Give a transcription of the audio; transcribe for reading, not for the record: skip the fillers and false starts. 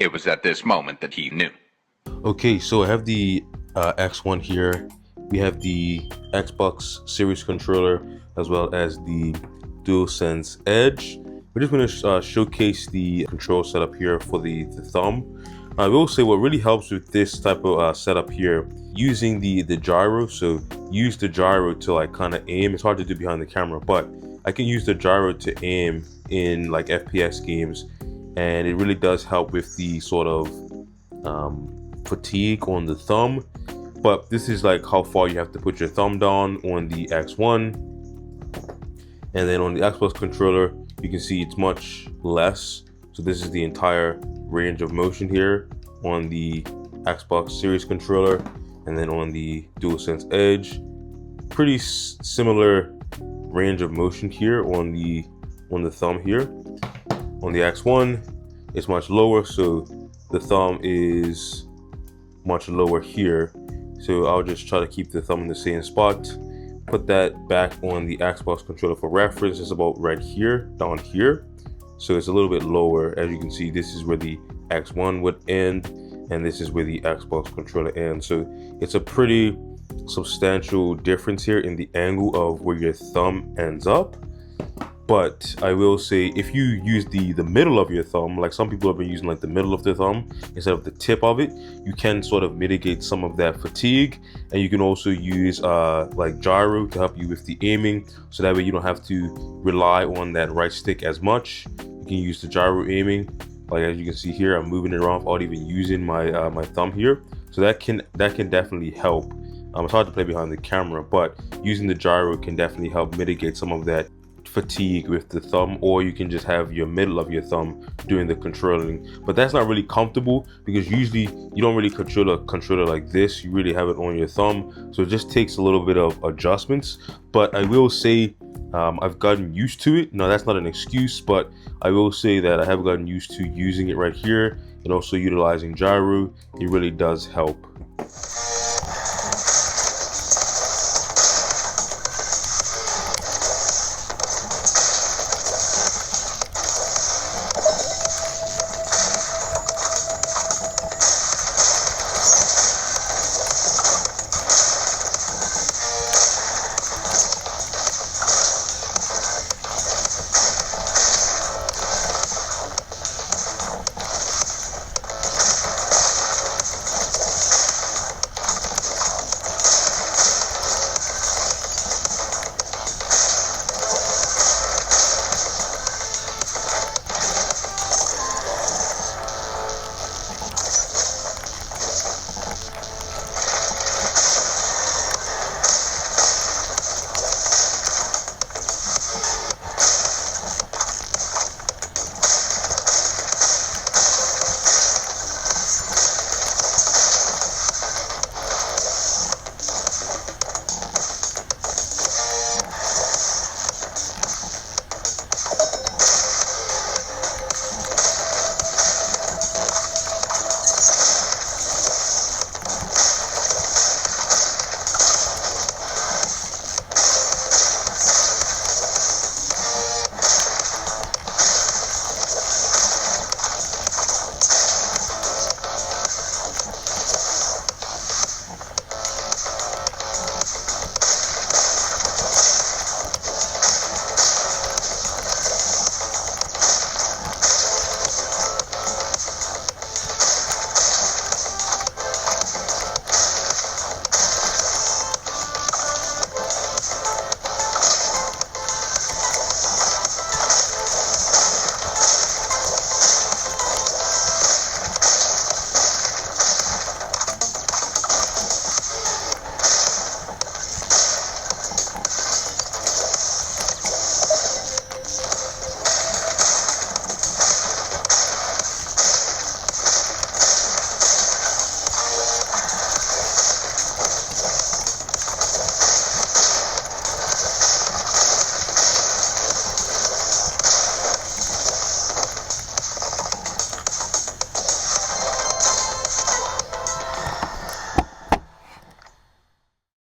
It was at this moment that he knew. Okay, so I have the X1 here. We have the Xbox Series controller as well as the DualSense Edge. We're just going to showcase the control setup here for the thumb. I will say what really helps with this type of setup here, using the gyro. So use the gyro to like kind of aim. It's hard to do behind the camera, but I can use the gyro to aim in like FPS games, and it really does help with the sort of fatigue on the thumb. But this is like how far you have to put your thumb down on the X1, and then on the Xbox controller you can see it's much less. So this is the entire range of motion here on the Xbox Series controller, and then on the DualSense Edge, pretty similar range of motion here on the thumb here. On the X1 it's much lower, so the thumb is much lower here. So I'll just try to keep the thumb in the same spot. Put that back on the Xbox controller for reference. It's about right here, down here. So it's a little bit lower. As you can see, this is where the X1 would end, and this is where the Xbox controller ends. So it's a pretty substantial difference here in the angle of where your thumb ends up. But I will say, if you use the middle of your thumb, like some people have been using like the middle of their thumb instead of the tip of it, you can sort of mitigate some of that fatigue. And you can also use like gyro to help you with the aiming, so that way you don't have to rely on that right stick as much. You can use the gyro aiming, like as you can see here, I'm moving it around without even using my my thumb here. So that can definitely help. It's hard to play behind the camera, but using the gyro can definitely help mitigate some of that fatigue with the thumb. Or you can just have your middle of your thumb doing the controlling, but that's not really comfortable because usually you don't really control a controller like this. You really have it on your thumb, so it just takes a little bit of adjustments. But I will say I've gotten used to it. Now that's not an excuse, but I will say that I have gotten used to using it right here, and also utilizing gyro. It really does help.